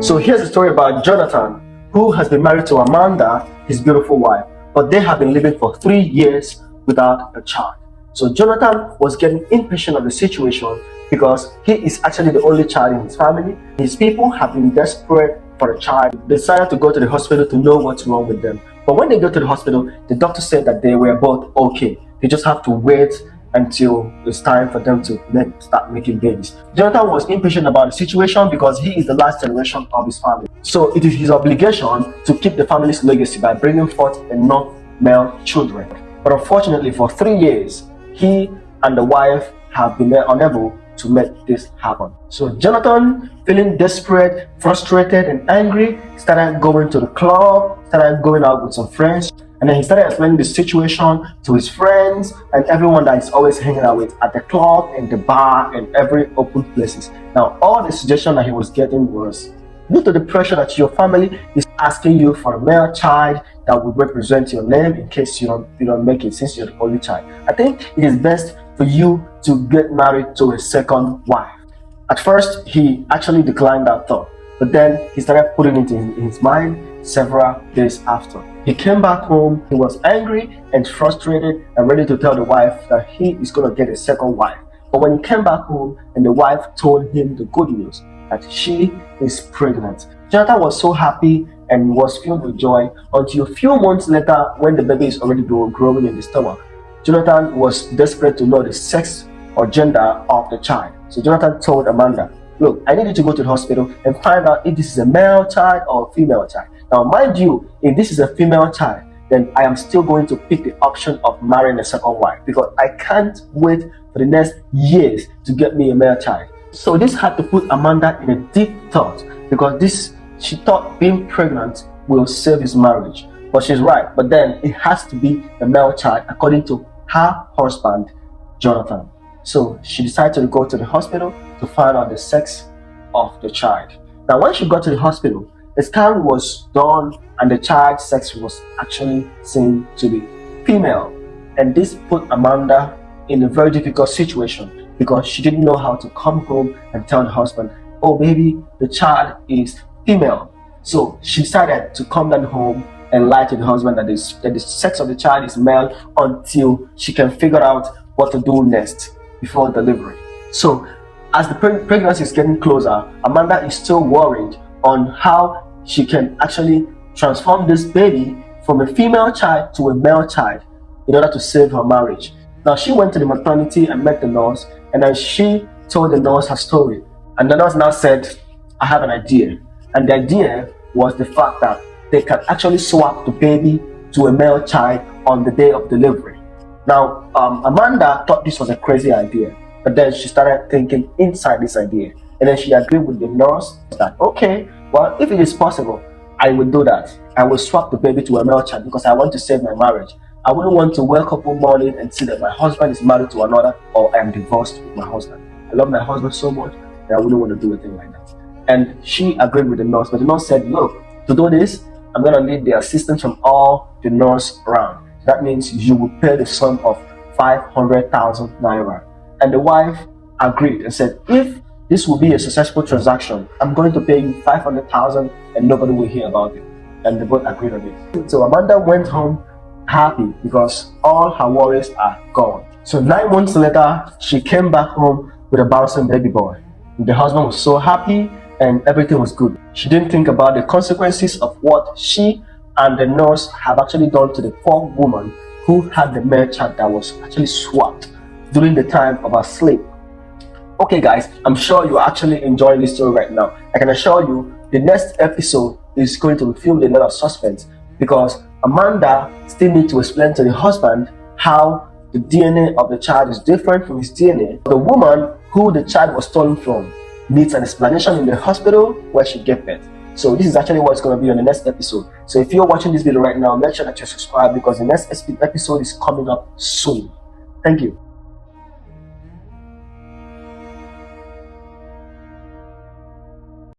So here's a story about Jonathan, who has been married to Amanda, his beautiful wife, but they have been living for 3 years without a child. So Jonathan was getting impatient of the situation because he is actually the only child in his family. His people have been desperate for a child. They decided to go to the hospital to know what's wrong with them. But when they go to the hospital, the doctor said that they were both okay. They just have to wait until it's time for them to start making babies. Jonathan was impatient about the situation because he is the last generation of his family. So it is his obligation to keep the family's legacy by bringing forth enough male children. But unfortunately, for 3 years, he and the wife have been unable to make this happen. So Jonathan, feeling desperate, frustrated, and angry, started going to the club, started going out with some friends, and then he started explaining the situation to his friends and everyone that he's always hanging out with at the club and the bar and every open places. Now, all the suggestion that he was getting was due to the pressure that your family is asking you for a male child that will represent your name in case you don't make it since you're the only child. I think it is best for you to get married to a second wife. At first, he actually declined that thought, but then he started putting it in his mind several days after. He came back home, he was angry and frustrated and ready to tell the wife that he is going to get a second wife. But when he came back home and the wife told him the good news that she is pregnant, Jonathan was so happy and was filled with joy until a few months later when the baby is already growing in the stomach. Jonathan was desperate to know the sex or gender of the child. So Jonathan told Amanda, look, I need you to go to the hospital and find out if this is a male child or a female child. Now, mind you, if this is a female child, then I am still going to pick the option of marrying a second wife because I can't wait for the next years to get me a male child. So this had to put Amanda in a deep thought because she thought being pregnant will save his marriage. But she's right, but then it has to be a male child according to her husband, Jonathan. So she decided to go to the hospital to find out the sex of the child. Now, when she got to the hospital, a scan was done and the child's sex was actually seen to be female. And this put Amanda in a very difficult situation because she didn't know how to come home and tell the husband, oh baby, the child is female. So she decided to come down home and lie to the husband that the sex of the child is male until she can figure out what to do next before delivery. So as the pregnancy is getting closer, Amanda is still worried on how she can actually transform this baby from a female child to a male child in order to save her marriage. Now she went to the maternity and met the nurse, and then she told the nurse her story. And the nurse now said, I have an idea. And the idea was the fact that they can actually swap the baby to a male child on the day of delivery. Now, Amanda thought this was a crazy idea, but then she started thinking inside this idea. And then she agreed with the nurse that, okay, well, if it is possible, I will do that. I will swap the baby to a male child because I want to save my marriage. I wouldn't want to wake up one morning and see that my husband is married to another or I am divorced with my husband. I love my husband so much that I wouldn't want to do a thing like that. And she agreed with the nurse, but the nurse said, look, to do this, I'm going to need the assistance from all the nurse around. That means you will pay the sum of 500,000 naira. And the wife agreed and said, if this will be a successful transaction, I'm going to pay you 500,000 and nobody will hear about it. And they both agreed on it. So Amanda went home happy because all her worries are gone. So 9 months later, she came back home with a bouncing baby boy. The husband was so happy and everything was good. She didn't think about the consequences of what she and the nurse have actually done to the poor woman who had the male child that was actually swapped during the time of her sleep. Okay guys, I'm sure you're actually enjoying this story right now. I can assure you the next episode is going to be filled with a lot of suspense because Amanda still needs to explain to the husband how the DNA of the child is different from his DNA. The woman who the child was stolen from needs an explanation in the hospital where she gave birth. So this is actually what's going to be on the next episode. So if you're watching this video right now, make sure that you're subscribed because the next episode is coming up soon. Thank you.